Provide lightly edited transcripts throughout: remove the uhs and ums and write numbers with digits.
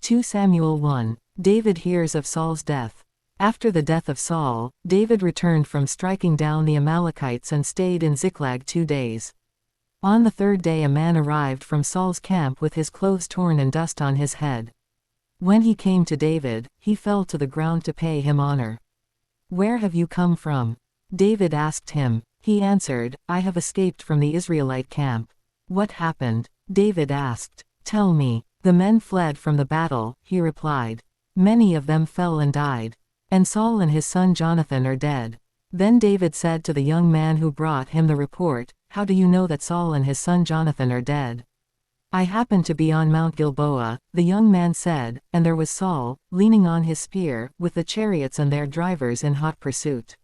2 Samuel 1. David hears of Saul's death. After the death of Saul, David returned from striking down the Amalekites and stayed in Ziklag 2 days. On the third day a man arrived from Saul's camp with his clothes torn and dust on his head. When he came to David, he fell to the ground to pay him honor. "Where have you come from?" David asked him. He answered, "I have escaped from the Israelite camp." "What happened?" David asked. "Tell me." "The men fled from the battle," he replied. "Many of them fell and died. And Saul and his son Jonathan are dead." Then David said to the young man who brought him the report, "How do you know that Saul and his son Jonathan are dead?" "I happened to be on Mount Gilboa," the young man said, "and there was Saul, leaning on his spear, with the chariots and their drivers in hot pursuit.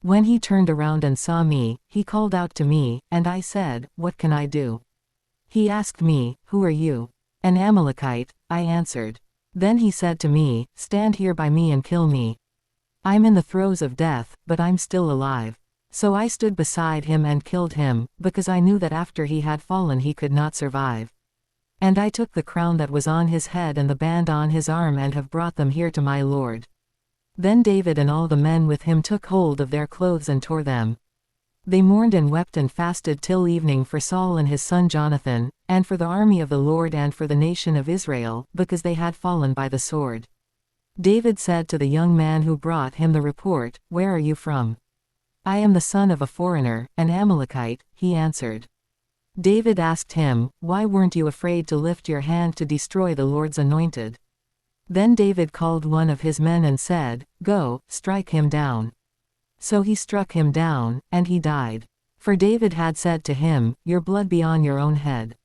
When he turned around and saw me, he called out to me, and I said, 'What can I do?' He asked me, 'Who are you?' 'An Amalekite,' I answered. Then he said to me, 'Stand here by me and kill me. I'm in the throes of death, but I'm still alive.' So I stood beside him and killed him, because I knew that after he had fallen he could not survive. And I took the crown that was on his head and the band on his arm and have brought them here to my lord." Then David and all the men with him took hold of their clothes and tore them. They mourned and wept and fasted till evening for Saul and his son Jonathan, and for the army of the Lord and for the nation of Israel, because they had fallen by the sword. David said to the young man who brought him the report, "Where are you from?" "I am the son of a foreigner, an Amalekite," he answered. David asked him, "Why weren't you afraid to lift your hand to destroy the Lord's anointed?" Then David called one of his men and said, "Go, strike him down." So he struck him down, and he died. For David had said to him, "Your blood be on your own head.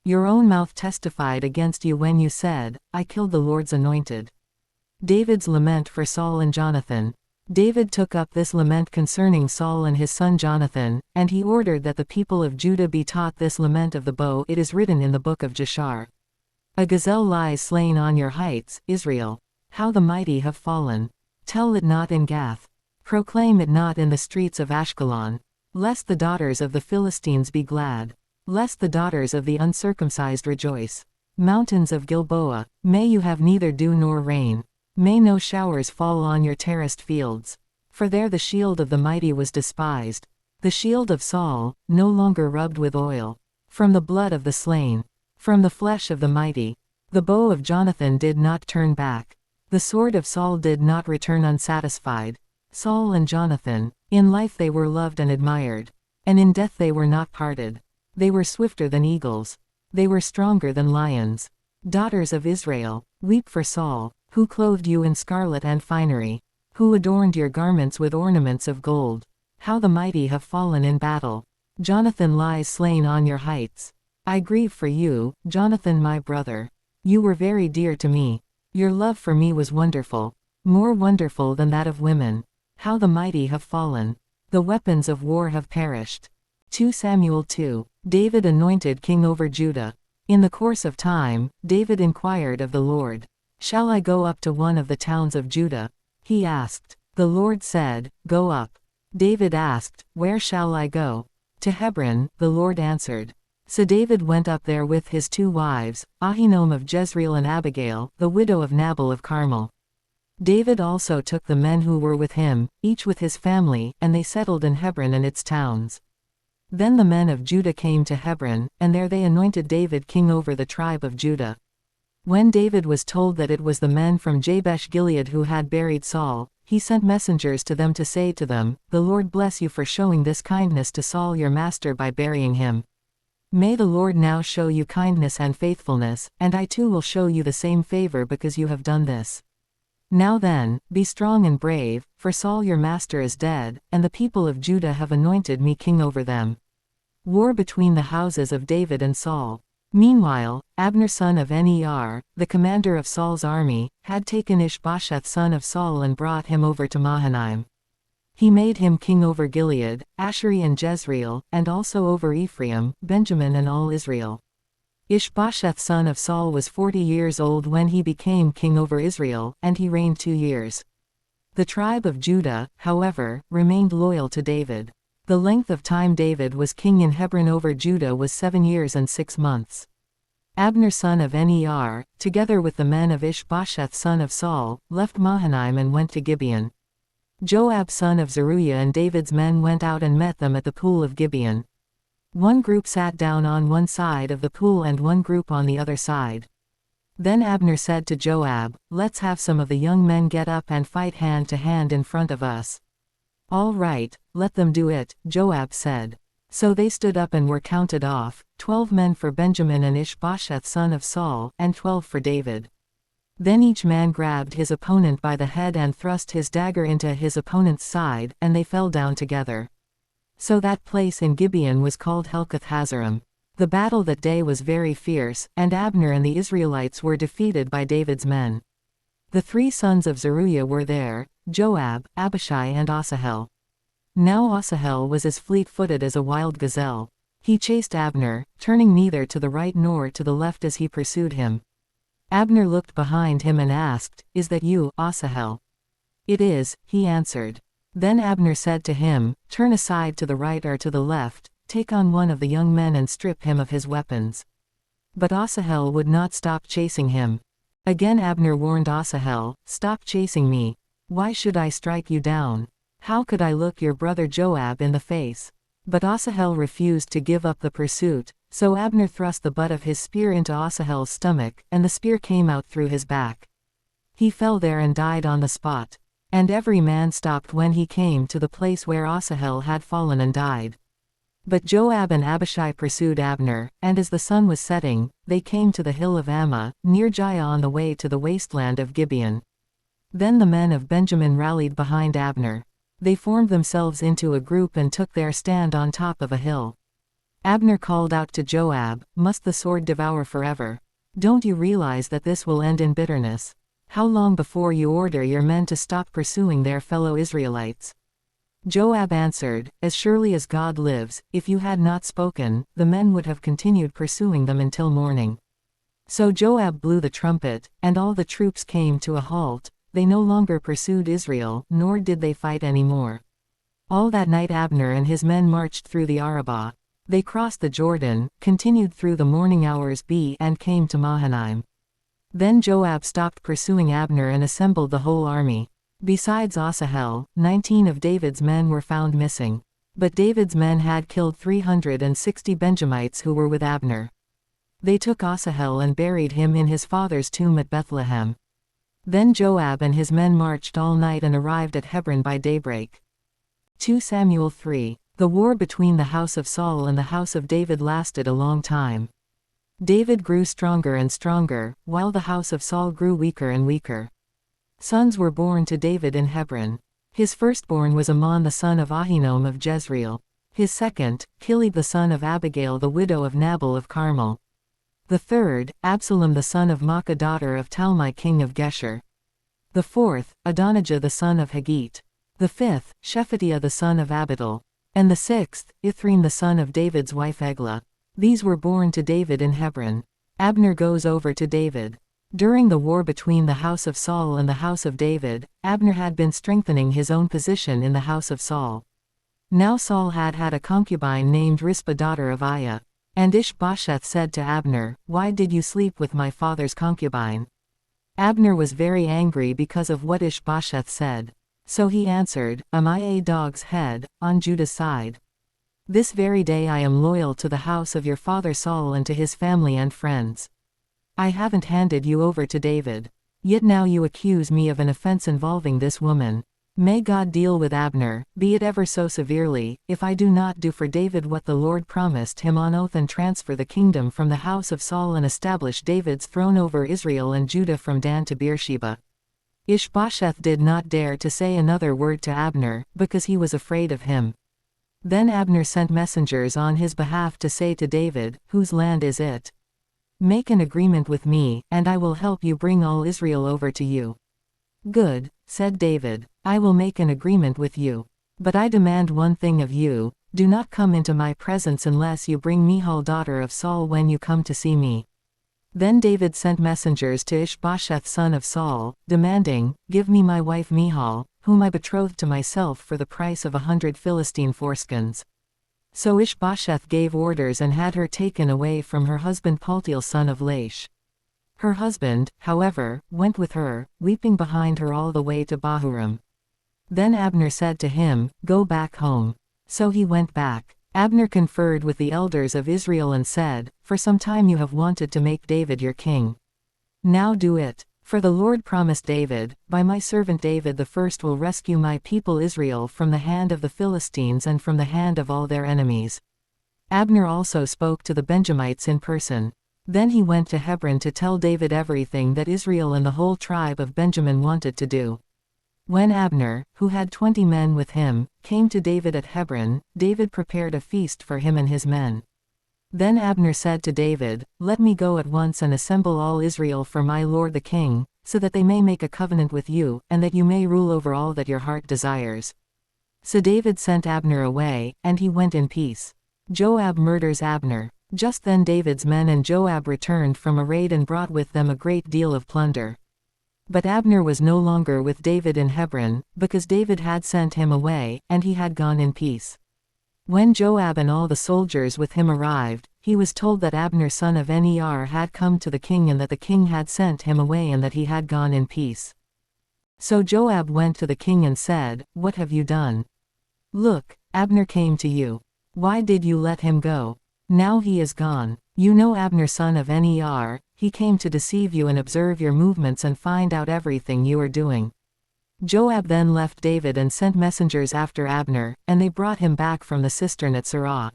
Your own mouth testified against you when you said, 'I killed the Lord's anointed.'" David's lament for Saul and Jonathan. David took up this lament concerning Saul and his son Jonathan, and he ordered that the people of Judah be taught this lament of the bow. It is written in the book of Jashar. "A gazelle lies slain on your heights, Israel. How the mighty have fallen. Tell it not in Gath. Proclaim it not in the streets of Ashkelon. Lest the daughters of the Philistines be glad. Lest the daughters of the uncircumcised rejoice. Mountains of Gilboa, may you have neither dew nor rain. May no showers fall on your terraced fields. For there the shield of the mighty was despised. The shield of Saul, no longer rubbed with oil. From the blood of the slain. From the flesh of the mighty. The bow of Jonathan did not turn back. The sword of Saul did not return unsatisfied. Saul and Jonathan, in life they were loved and admired. And in death they were not parted. They were swifter than eagles. They were stronger than lions. Daughters of Israel, weep for Saul, who clothed you in scarlet and finery, who adorned your garments with ornaments of gold. How the mighty have fallen in battle. Jonathan lies slain on your heights. I grieve for you, Jonathan my brother. You were very dear to me. Your love for me was wonderful, more wonderful than that of women. How the mighty have fallen. The weapons of war have perished." 2 Samuel 2. David anointed king over Judah. In the course of time, David inquired of the Lord, "Shall I go up to one of the towns of Judah?" He asked. The Lord said, "Go up." David asked, "Where shall I go?" "To Hebron," the Lord answered. So David went up there with his 2 wives, Ahinoam of Jezreel and Abigail, the widow of Nabal of Carmel. David also took the men who were with him, each with his family, and they settled in Hebron and its towns. Then the men of Judah came to Hebron, and there they anointed David king over the tribe of Judah. When David was told that it was the men from Jabesh Gilead who had buried Saul, he sent messengers to them to say to them, "The Lord bless you for showing this kindness to Saul your master by burying him. May the Lord now show you kindness and faithfulness, and I too will show you the same favor because you have done this. Now then, be strong and brave, for Saul your master is dead, and the people of Judah have anointed me king over them." War between the houses of David and Saul. Meanwhile, Abner son of Ner, the commander of Saul's army, had taken Ishbosheth son of Saul and brought him over to Mahanaim. He made him king over Gilead, Ashuri and Jezreel, and also over Ephraim, Benjamin and all Israel. Ishbosheth son of Saul was 40 years old when he became king over Israel, and he reigned 2 years. The tribe of Judah, however, remained loyal to David. The length of time David was king in Hebron over Judah was 7 years and 6 months. Abner son of Ner, together with the men of Ishbosheth son of Saul, left Mahanaim and went to Gibeon. Joab son of Zeruiah and David's men went out and met them at the pool of Gibeon. One group sat down on one side of the pool and one group on the other side. Then Abner said to Joab, "Let's have some of the young men get up and fight hand to hand in front of us." "All right, let them do it," Joab said. So they stood up and were counted off, 12 men for Benjamin and Ishbosheth son of Saul, and 12 for David. Then each man grabbed his opponent by the head and thrust his dagger into his opponent's side, and they fell down together. So that place in Gibeon was called Helkath Hazarim. The battle that day was very fierce, and Abner and the Israelites were defeated by David's men. The 3 sons of Zeruiah were there, Joab, Abishai and Asahel. Now Asahel was as fleet-footed as a wild gazelle. He chased Abner, turning neither to the right nor to the left as he pursued him. Abner looked behind him and asked, "Is that you, Asahel?" "It is," he answered. Then Abner said to him, "Turn aside to the right or to the left, take on one of the young men and strip him of his weapons." But Asahel would not stop chasing him. Again Abner warned Asahel, "Stop chasing me. Why should I strike you down? How could I look your brother Joab in the face?" But Asahel refused to give up the pursuit, so Abner thrust the butt of his spear into Asahel's stomach, and the spear came out through his back. He fell there and died on the spot. And every man stopped when he came to the place where Asahel had fallen and died. But Joab and Abishai pursued Abner, and as the sun was setting, they came to the hill of Ammah, near Giah on the way to the wasteland of Gibeon. Then the men of Benjamin rallied behind Abner. They formed themselves into a group and took their stand on top of a hill. Abner called out to Joab, "Must the sword devour forever? Don't you realize that this will end in bitterness? How long before you order your men to stop pursuing their fellow Israelites?" Joab answered, "As surely as God lives, if you had not spoken, the men would have continued pursuing them until morning." So Joab blew the trumpet, and all the troops came to a halt. They no longer pursued Israel, nor did they fight any more. All that night Abner and his men marched through the Arabah. They crossed the Jordan, continued through the morning hours and came to Mahanaim. Then Joab stopped pursuing Abner and assembled the whole army. Besides Asahel, 19 of David's men were found missing. But David's men had killed 360 Benjamites who were with Abner. They took Asahel and buried him in his father's tomb at Bethlehem. Then Joab and his men marched all night and arrived at Hebron by daybreak. 2 Samuel 3. The war between the house of Saul and the house of David lasted a long time. David grew stronger and stronger, while the house of Saul grew weaker and weaker. Sons were born to David in Hebron. His firstborn was Amnon the son of Ahinoam of Jezreel. His second, Kilib the son of Abigail the widow of Nabal of Carmel. The third, Absalom the son of Maacah daughter of Talmai king of Geshur. The fourth, Adonijah the son of Haggit. The fifth, Shephatiah the son of Abital. And the sixth, Ithream the son of David's wife Eglah. These were born to David in Hebron. Abner goes over to David. During the war between the house of Saul and the house of David, Abner had been strengthening his own position in the house of Saul. Now Saul had a concubine named Rizpah daughter of Aiah. And Ishbosheth said to Abner, "Why did you sleep with my father's concubine?" Abner was very angry because of what Ishbosheth said. So he answered, "Am I a dog's head, on Judah's side? This very day I am loyal to the house of your father Saul and to his family and friends. I haven't handed you over to David. Yet now you accuse me of an offense involving this woman. May God deal with Abner, be it ever so severely, if I do not do for David what the Lord promised him on oath and transfer the kingdom from the house of Saul and establish David's throne over Israel and Judah from Dan to Beersheba." Ishbosheth did not dare to say another word to Abner, because he was afraid of him. Then Abner sent messengers on his behalf to say to David, "Whose land is it? Make an agreement with me, and I will help you bring all Israel over to you." "Good," said David, "I will make an agreement with you. But I demand one thing of you, do not come into my presence unless you bring Michal daughter of Saul when you come to see me." Then David sent messengers to Ishbosheth son of Saul, demanding, "Give me my wife Michal, whom I betrothed to myself for the price of 100 Philistine foreskins." So Ishbosheth gave orders and had her taken away from her husband Paltiel son of Laish. Her husband, however, went with her, weeping behind her all the way to Bahurim. Then Abner said to him, "Go back home." So he went back. Abner conferred with the elders of Israel and said, "For some time you have wanted to make David your king. Now do it. For the Lord promised David, 'By my servant David the first will rescue my people Israel from the hand of the Philistines and from the hand of all their enemies.'" Abner also spoke to the Benjamites in person. Then he went to Hebron to tell David everything that Israel and the whole tribe of Benjamin wanted to do. When Abner, who had 20 men with him, came to David at Hebron, David prepared a feast for him and his men. Then Abner said to David, "Let me go at once and assemble all Israel for my lord the king, so that they may make a covenant with you, and that you may rule over all that your heart desires." So David sent Abner away, and he went in peace. Joab murders Abner. Just then David's men and Joab returned from a raid and brought with them a great deal of plunder. But Abner was no longer with David in Hebron, because David had sent him away, and he had gone in peace. When Joab and all the soldiers with him arrived, he was told that Abner son of Ner had come to the king and that the king had sent him away and that he had gone in peace. So Joab went to the king and said, "What have you done? Look, Abner came to you. Why did you let him go? Now he is gone. You know Abner son of Ner, he came to deceive you and observe your movements and find out everything you are doing." Joab then left David and sent messengers after Abner, and they brought him back from the cistern at Sirah.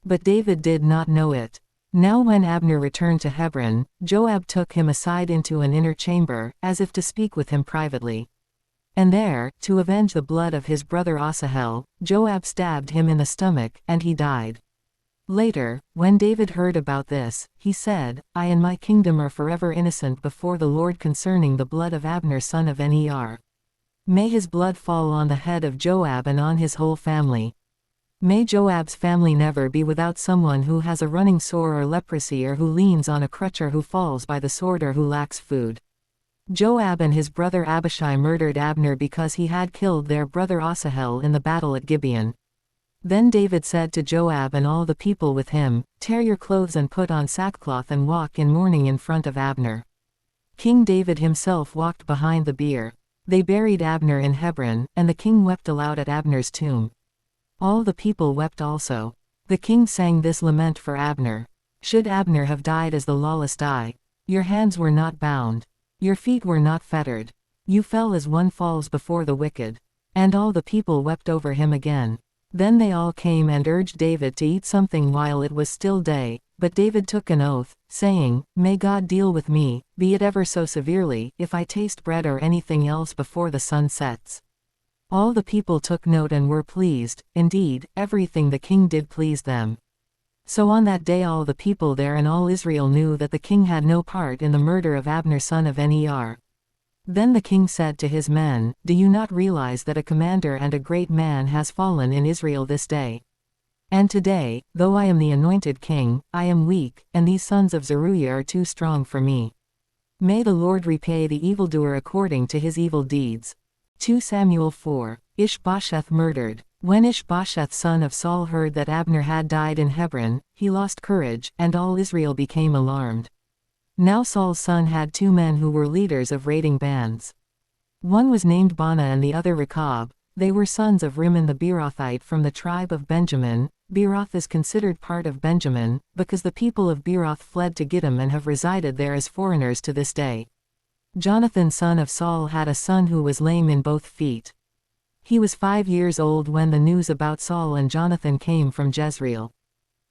But David did not know it. Now when Abner returned to Hebron, Joab took him aside into an inner chamber, as if to speak with him privately. And there, to avenge the blood of his brother Asahel, Joab stabbed him in the stomach, and he died. Later, when David heard about this, he said, "I and my kingdom are forever innocent before the Lord concerning the blood of Abner son of Ner. May his blood fall on the head of Joab and on his whole family. May Joab's family never be without someone who has a running sore or leprosy or who leans on a crutch or who falls by the sword or who lacks food." Joab and his brother Abishai murdered Abner because he had killed their brother Asahel in the battle at Gibeon. Then David said to Joab and all the people with him, "Tear your clothes and put on sackcloth and walk in mourning in front of Abner." King David himself walked behind the bier. They buried Abner in Hebron, and the king wept aloud at Abner's tomb. All the people wept also. The king sang this lament for Abner. "Should Abner have died as the lawless die? Your hands were not bound. Your feet were not fettered. You fell as one falls before the wicked." And all the people wept over him again. Then they all came and urged David to eat something while it was still day, but David took an oath, saying, "May God deal with me, be it ever so severely, if I taste bread or anything else before the sun sets." All the people took note and were pleased, indeed, everything the king did pleased them. So on that day all the people there and all Israel knew that the king had no part in the murder of Abner son of Ner. Then the king said to his men, "Do you not realize that a commander and a great man has fallen in Israel this day? And today, though I am the anointed king, I am weak, and these sons of Zeruiah are too strong for me. May the Lord repay the evildoer according to his evil deeds." 2 Samuel 4. Ishbosheth murdered. When Ishbosheth son of Saul heard that Abner had died in Hebron, he lost courage, and all Israel became alarmed. Now Saul's son had 2 men who were leaders of raiding bands. One was named Baanah and the other Rechab. They were sons of Rimmon the Beerothite from the tribe of Benjamin. Beeroth is considered part of Benjamin, because the people of Beeroth fled to Gittim and have resided there as foreigners to this day. Jonathan son of Saul had a son who was lame in both feet. He was 5 years old when the news about Saul and Jonathan came from Jezreel.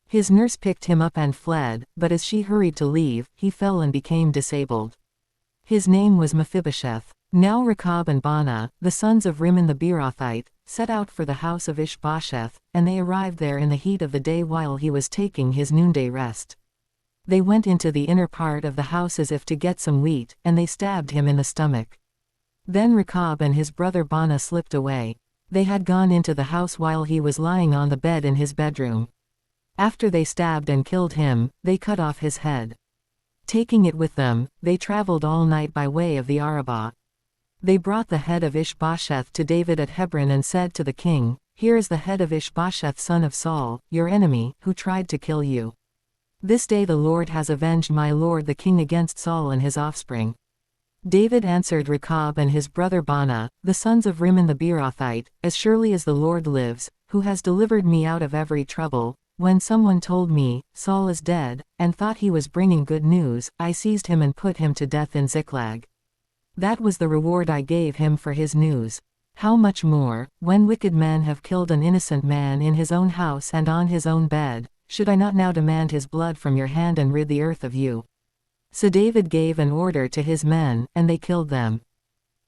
His nurse picked him up and fled, but as she hurried to leave, he fell and became disabled. His name was Mephibosheth. Now Rechab and Baanah, the sons of Rimmon the Beerothite, set out for the house of Ishbosheth, and they arrived there in the heat of the day while he was taking his noonday rest. They went into the inner part of the house as if to get some wheat, and they stabbed him in the stomach. Then Rechab and his brother Baanah slipped away. They had gone into the house while he was lying on the bed in his bedroom. After they stabbed and killed him, they cut off his head. Taking it with them, they traveled all night by way of the Arabah. They brought the head of Ishbosheth to David at Hebron and said to the king, Here is the head of Ishbosheth son of Saul, your enemy, who tried to kill you. This day the Lord has avenged my lord the king against Saul and his offspring." David answered Rechab and his brother Baanah, the sons of Rimmon the Beerothite, "As surely as the Lord lives, who has delivered me out of every trouble, when someone told me, 'Saul is dead,' and thought he was bringing good news, I seized him and put him to death in Ziklag. That was the reward I gave him for his news. How much more, when wicked men have killed an innocent man in his own house and on his own bed, should I not now demand his blood from your hand and rid the earth of you?" So David gave an order to his men, and they killed them.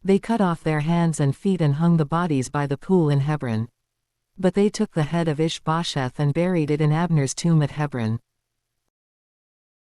They cut off their hands and feet and hung the bodies by the pool in Hebron. But they took the head of Ishbosheth and buried it in Abner's tomb at Hebron.